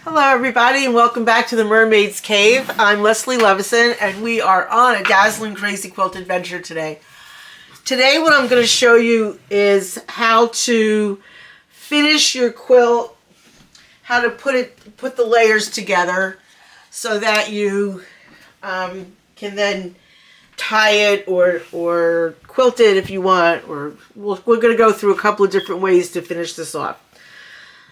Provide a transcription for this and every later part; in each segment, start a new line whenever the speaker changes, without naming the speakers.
Hello everybody and welcome back to the Mermaids Cave. I'm Leslie Levison and we are on a dazzling crazy quilt adventure today. Today what I'm going to show you is how to finish your quilt, how to put the layers together so that you can then tie it or quilt it if you want, or we're going to go through a couple of different ways to finish this off.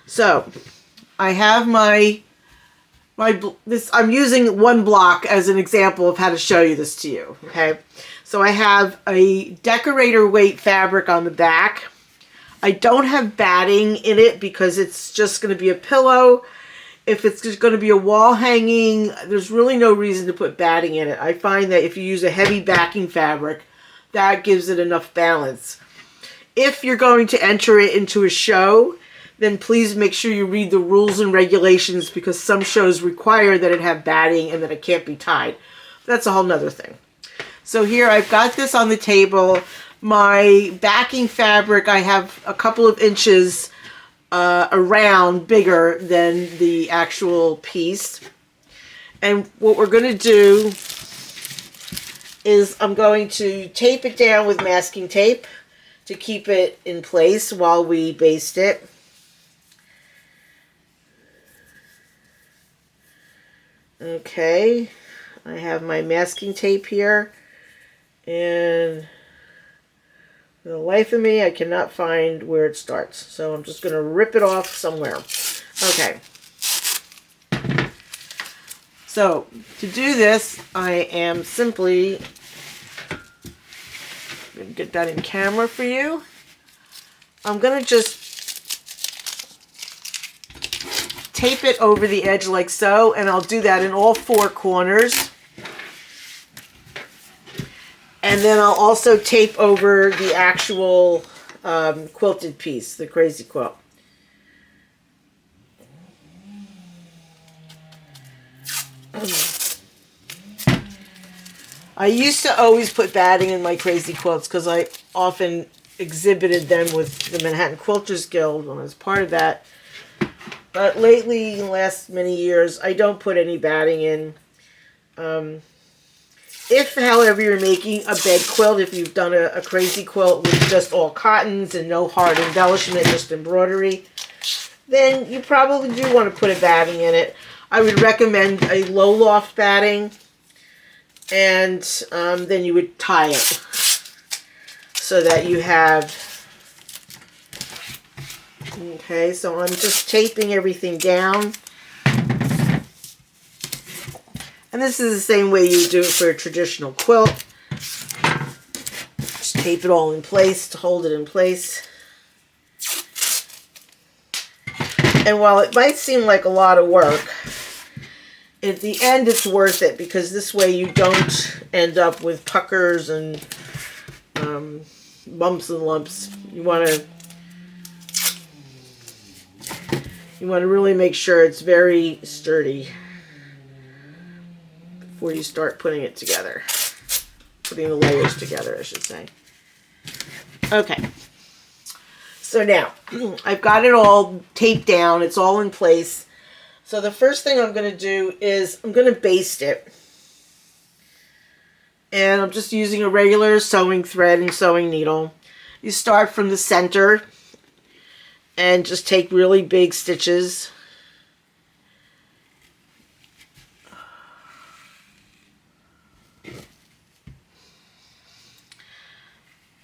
So I have I'm using one block as an example of how to show you this to you, okay? So I have a decorator weight fabric on the back. I don't have batting in it because it's just going to be a pillow. If it's just going to be a wall hanging, there's really no reason to put batting in it. I find that if you use a heavy backing fabric, that gives it enough balance. If you're going to enter it into a show, then please make sure you read the rules and regulations, because some shows require that it have batting and that it can't be tied. That's a whole nother thing. So here I've got this on the table. My backing fabric, I have a couple of inches around bigger than the actual piece. And what we're going to do is I'm going to tape it down with masking tape to keep it in place while we baste it. Okay, I have my masking tape here, and for the life of me, I cannot find where it starts. So I'm just going to rip it off somewhere. Okay. So to do this, I am simply going to get that in camera for you. I'm going to just tape it over the edge like so, and I'll do that in all four corners. And then I'll also tape over the actual quilted piece, the crazy quilt. I used to always put batting in my crazy quilts because I often exhibited them with the Manhattan Quilters Guild when I was part of that. But lately, in the last many years, I don't put any batting in. If, however, you're making a bed quilt, if you've done a crazy quilt with just all cottons and no hard embellishment, just embroidery, then you probably do want to put a batting in it. I would recommend a low loft batting, and then you would tie it so that you have... Okay, so I'm just taping everything down. And this is the same way you do it for a traditional quilt. Just tape it all in place to hold it in place. And while it might seem like a lot of work, at the end it's worth it, because this way you don't end up with puckers and bumps and lumps. You want to really make sure it's very sturdy before you start putting it together. Putting the layers together, I should say. Okay. So now, I've got it all taped down. It's all in place. So the first thing I'm going to do is I'm going to baste it. And I'm just using a regular sewing thread and sewing needle. You start from the center and just take really big stitches.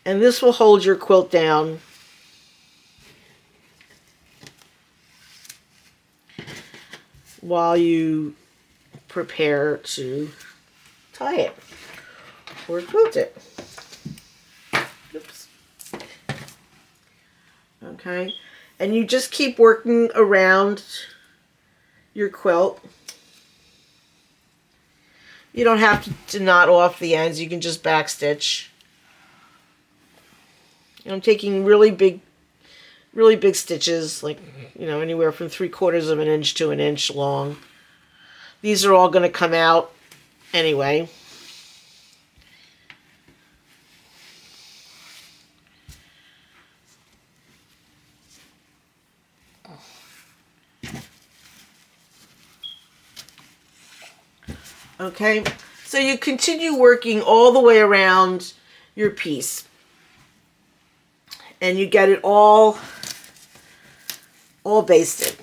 And this will hold your quilt down while you prepare to tie it or quilt it. Oops. Okay. And you just keep working around your quilt. You don't have to knot off the ends. You can just backstitch. I'm taking really big stitches, like, anywhere from 3/4 of an inch to an inch long. These are all going to come out anyway. Okay, so you continue working all the way around your piece, and you get it all basted.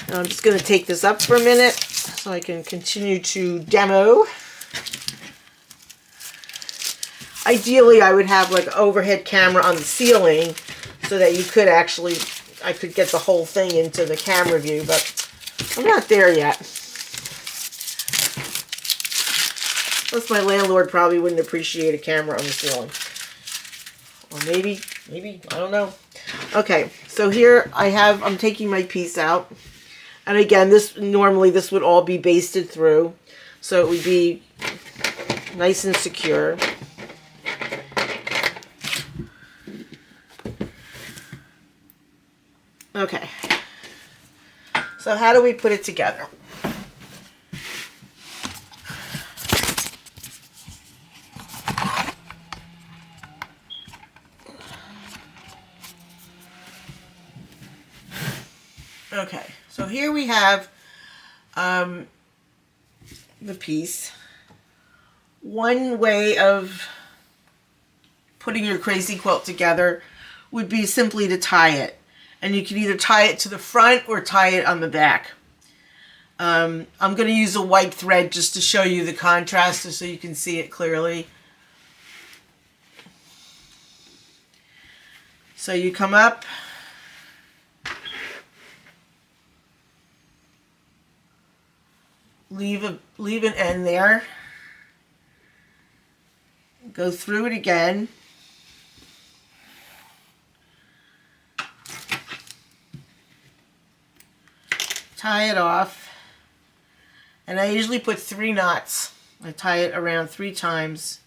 Now I'm just going to take this up for a minute so I can continue to demo. Ideally, I would have like an overhead camera on the ceiling so that you could actually, I could get the whole thing into the camera view, but I'm not there yet. Plus my landlord probably wouldn't appreciate a camera on the ceiling. Or maybe, I don't know. Okay, so here I'm taking my piece out. And again, normally this would all be basted through. So it would be nice and secure. Okay, so how do we put it together? Okay, so here we have the piece. One way of putting your crazy quilt together would be simply to tie it. And you can either tie it to the front or tie it on the back. I'm going to use a white thread just to show you the contrast so you can see it clearly. So you come up, leave an end there, go through it again, tie it off, and I usually put 3 knots. I tie it around 3 times.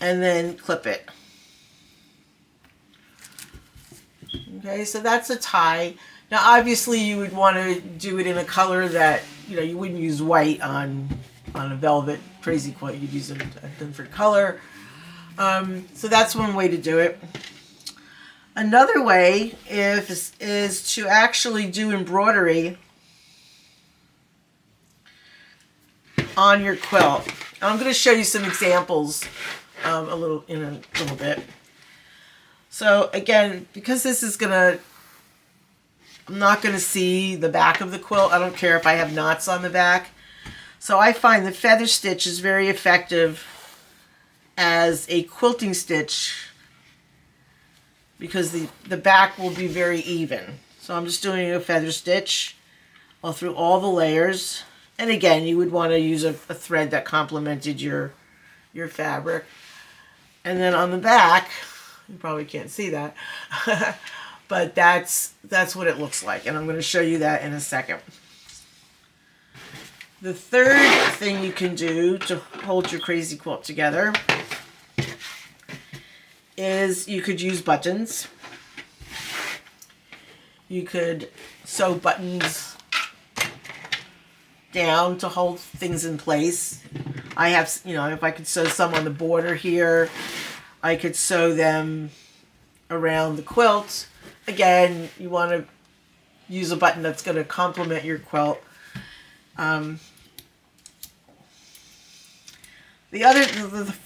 And then clip it. Okay, so that's a tie. Now obviously you would want to do it in a color that, you wouldn't use white on a velvet crazy quilt. You'd use a different color. So that's one way to do it. Another way is to actually do embroidery on your quilt. I'm going to show you some examples in a little bit. So again, because this is I'm not going to see the back of the quilt. I don't care if I have knots on the back. So I find the feather stitch is very effective as a quilting stitch because the back will be very even. So I'm just doing a feather stitch all through all the layers. And again, you would want to use a thread that complemented your fabric. And then on the back, you probably can't see that, but that's what it looks like. And I'm going to show you that in a second. The third thing you can do to hold your crazy quilt together is you could use buttons. You could sew buttons down to hold things in place. I have, if I could sew some on the border here, I could sew them around the quilt. Again, you want to use a button that's going to complement your quilt. The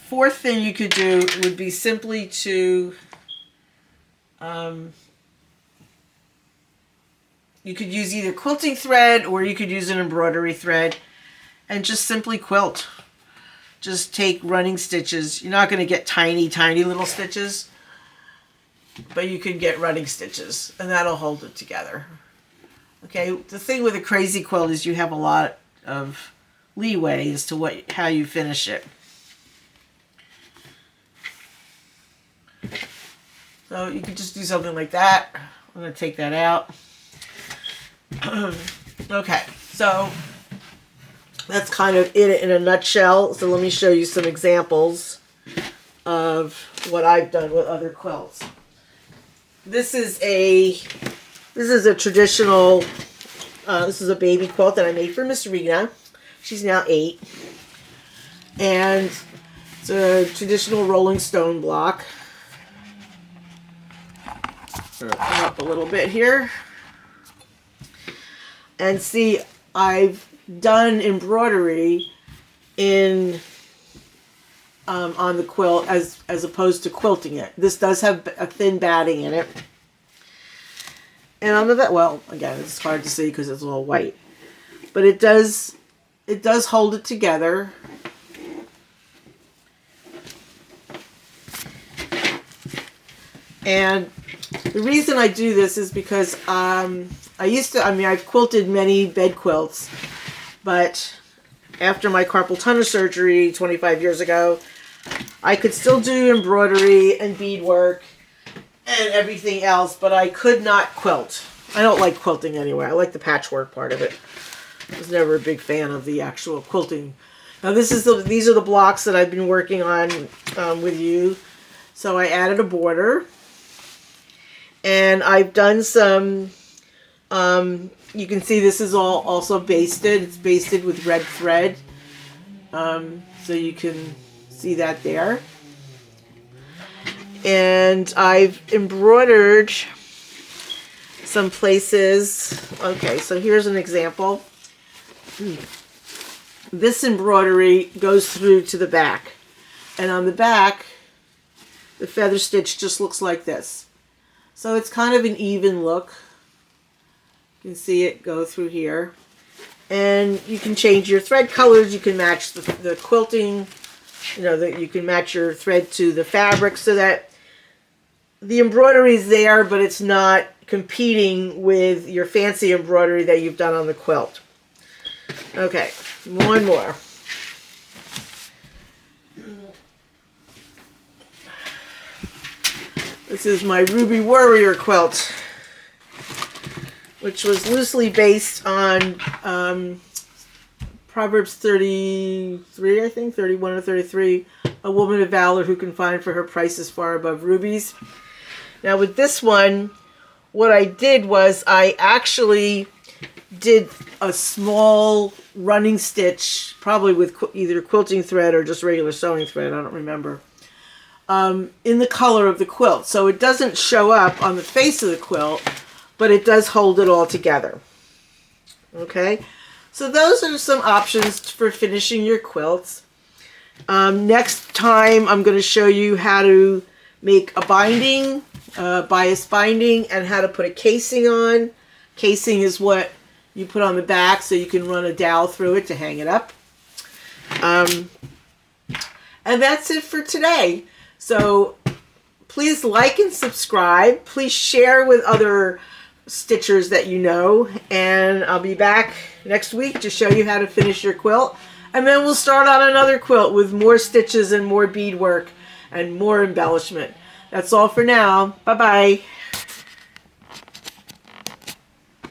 fourth thing you could do would be simply to, you could use either quilting thread or you could use an embroidery thread and just simply quilt. Just take running stitches. You're not going to get tiny, tiny little stitches, but you can get running stitches and that'll hold it together. Okay, the thing with a crazy quilt is you have a lot of leeway as to how you finish it. So you could just do something like that. I'm going to take that out. Okay, so that's kind of it in a nutshell. So let me show you some examples of what I've done with other quilts. This is a traditional, this is a baby quilt that I made for Miss Rena. She's now 8. And it's a traditional Rolling Stone block. come up a little bit here. And see, I've done embroidery in on the quilt as opposed to quilting it. This does have a thin batting in it. And on the back, well, again, it's hard to see because it's all white. But it does hold it together. And the reason I do this is because I've quilted many bed quilts, but after my carpal tunnel surgery 25 years ago, I could still do embroidery and beadwork and everything else, but I could not quilt. I don't like quilting anyway. I like the patchwork part of it. I was never a big fan of the actual quilting. Now these are the blocks that I've been working on with you. So I added a border. And I've done some, you can see this is all also basted. It's basted with red thread. So you can see that there. And I've embroidered some places. Okay, so here's an example. This embroidery goes through to the back. And on the back, the feather stitch just looks like this. So it's kind of an even look. You can see it go through here. And you can change your thread colors. You can match the quilting. You know, you can match your thread to the fabric so that the embroidery is there, but it's not competing with your fancy embroidery that you've done on the quilt. Okay, one more. This is my Ruby Warrior quilt, which was loosely based on Proverbs 33, I think, 31 or 33, a woman of valor who can find for her prices far above rubies. Now with this one, what I did was I actually did a small running stitch, probably with either quilting thread or just regular sewing thread, I don't remember, in the color of the quilt. So it doesn't show up on the face of the quilt, but it does hold it all together. Okay, so those are some options for finishing your quilts. Next time I'm going to show you how to make a binding, bias binding, and how to put a casing on. Casing is what you put on the back so you can run a dowel through it to hang it up. And that's it for today. So please like and subscribe. Please share with other stitchers that you know. And I'll be back next week to show you how to finish your quilt. And then we'll start on another quilt with more stitches and more beadwork and more embellishment. That's all for now. Bye-bye.